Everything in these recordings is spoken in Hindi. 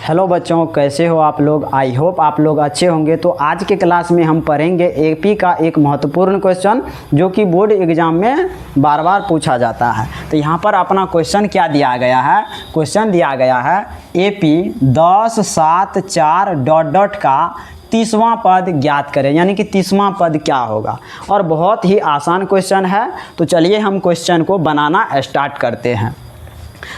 हेलो बच्चों, कैसे हो आप लोग। आई होप आप लोग अच्छे होंगे। तो आज के क्लास में हम पढ़ेंगे एपी का एक महत्वपूर्ण क्वेश्चन जो कि बोर्ड एग्जाम में बार बार पूछा जाता है। तो यहाँ पर अपना क्वेश्चन क्या दिया गया है। क्वेश्चन दिया गया है एपी 10, 7, 4 डॉट डॉट का 30वां पद ज्ञात करें, यानी कि 30वां पद क्या होगा। और बहुत ही आसान क्वेश्चन है। तो चलिए हम क्वेश्चन को बनाना स्टार्ट करते हैं।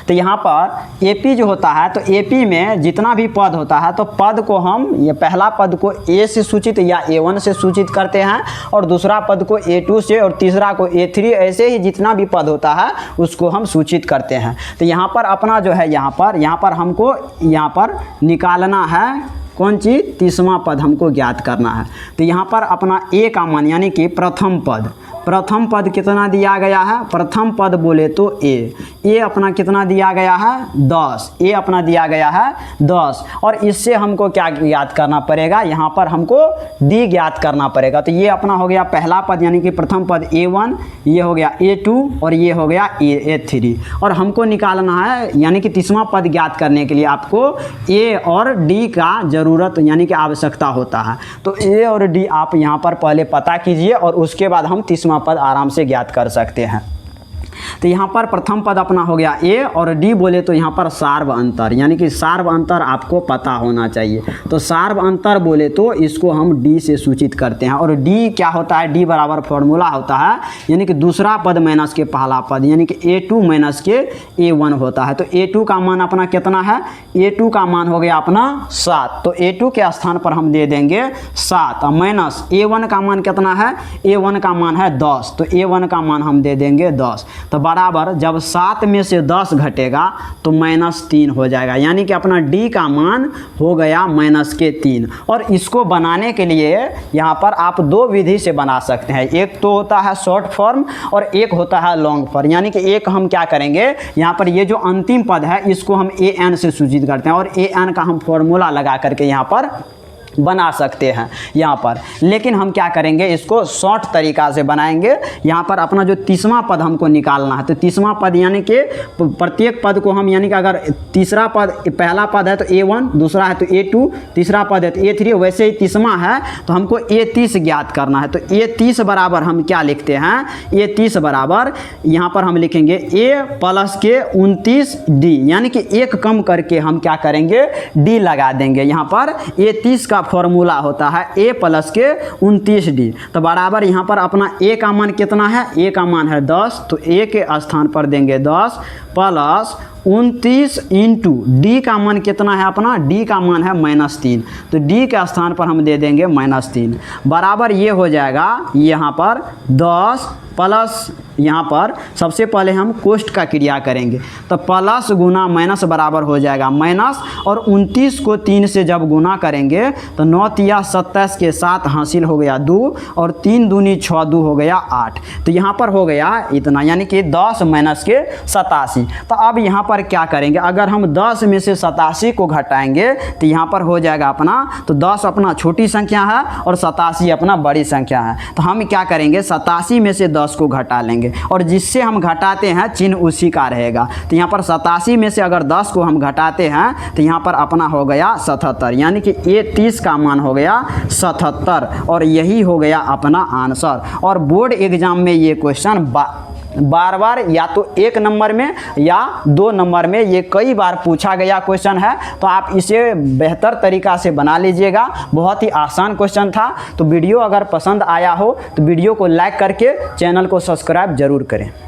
तो यहाँ पर एपी जो होता है, तो एपी में जितना भी पद होता है तो पद को हम ये पहला पद को ए से सूचित या ए1 से सूचित करते हैं, और दूसरा पद को ए2 से, और तीसरा को ए3, ऐसे ही जितना भी पद होता है उसको हम सूचित करते हैं। तो यहाँ पर अपना जो है यहाँ पर हमको यहाँ पर निकालना है कौन चीज़, 30वां पद हमको ज्ञात करना है। तो यहाँ पर अपना ए का मान यानी कि प्रथम पद कितना दिया गया है। प्रथम पद बोले तो ए अपना कितना दिया गया है 10, ए अपना दिया गया है 10। और इससे हमको क्या ज्ञात करना पड़ेगा, यहाँ पर हमको डी ज्ञात करना पड़ेगा। तो ये अपना हो गया पहला पद यानी कि प्रथम पद ए1, ये हो गया ए2 और ये हो गया ए3। और हमको निकालना है यानी कि 30वां पद ज्ञात करने के लिए आपको ए और डी का ज़रूरत यानी कि आवश्यकता होता है। तो ए और डी आप यहाँ पर पहले पता कीजिए और उसके बाद हम 30वां पद आराम से ज्ञात कर सकते हैं। तो यहाँ पर प्रथम पद अपना हो गया ए, और डी बोले तो यहाँ पर सार्व अंतर, यानी कि सार्व अंतर आपको पता होना चाहिए। तो सार्व अंतर बोले तो इसको हम डी से सूचित करते हैं। और डी क्या होता है, डी बराबर फॉर्मूला होता है यानी कि दूसरा पद माइनस के पहला पद, यानी कि ए2 माइनस के ए1 होता है। तो ए2 का मान अपना कितना है, ए2 का मान हो गया अपना 7। तो ए2 के स्थान पर हम दे देंगे 7, माइनस ए1 का मान कितना है, ए1 का मान है 10। तो ए1 का मान हम दे देंगे 10। तो बराबर जब 7 में से 10 घटेगा तो -3 हो जाएगा, यानी कि अपना डी का मान हो गया -3। और इसको बनाने के लिए यहाँ पर आप दो विधि से बना सकते हैं। एक तो होता है शॉर्ट फॉर्म और एक होता है लॉन्ग फॉर्म। यानी कि एक हम क्या करेंगे, यहाँ पर ये जो अंतिम पद है इसको हम ए एन से सूचित करते हैं, और ए एन का हम फॉर्मूला लगा करके यहाँ पर बना सकते हैं यहाँ पर। लेकिन हम क्या करेंगे, इसको शॉर्ट तरीका से बनाएंगे। यहाँ पर अपना जो 30वां पद हमको निकालना है, तो 30वां पद यानी कि प्रत्येक पद को हम, यानी कि अगर तीसरा पद पहला पद है तो ए1, दूसरा है तो ए2, तीसरा पद है तो ए3, वैसे ही 30वां है तो हमको ए30 ज्ञात करना है। तो ए30 बराबर हम क्या लिखते हैं, ए30 बराबर यहाँ पर हम लिखेंगे ए प्लस के 29 डी, यानी कि एक कम करके हम क्या करेंगे, डी लगा देंगे। यहाँ पर ए30 का फॉर्मूला होता है ए प्लस के 29 डी। तो बराबर यहाँ पर अपना ए का मान कितना है, ए का मान है 10। तो ए के स्थान पर देंगे 10 प्लस 29 इंटू डी का मान कितना है, अपना डी का मान है -3। तो डी के स्थान पर हम दे देंगे -3। बराबर ये हो जाएगा यहाँ पर 10 प्लस, यहाँ पर सबसे पहले हम कोष्ठ का क्रिया करेंगे। तो प्लस गुना माइनस बराबर हो जाएगा माइनस, और 29 को 3 से जब गुना करेंगे तो 9 तिया 27 के साथ हासिल हो गया 2, और 3 दूनी 6, 2 हो गया 8। तो यहाँ पर हो गया इतना, यानी कि 10 माइनस के 87। तो अब यहाँ पर क्या करेंगे, अगर हम 10 में से 87 को घटाएंगे तो यहाँ पर हो जाएगा अपना, तो 10 अपना छोटी संख्या है और 87 अपना बड़ी संख्या है। तो हम क्या करेंगे, 87 में से 10 को घटा लेंगे, और जिससे हम घटाते हैं चिन्ह उसी का रहेगा। तो यहाँ पर 87 में से अगर 10 को हम घटाते हैं तो यहाँ पर अपना हो गया 77, यानी कि ए30 का मान हो गया 77, और यही हो गया अपना आंसर। और बोर्ड एग्जाम में ये क्वेश्चन बार बार या तो 1 नंबर में या 2 नंबर में ये कई बार पूछा गया क्वेश्चन है। तो आप इसे बेहतर तरीका से बना लीजिएगा। बहुत ही आसान क्वेश्चन था। तो वीडियो अगर पसंद आया हो तो वीडियो को लाइक करके चैनल को सब्सक्राइब जरूर करें।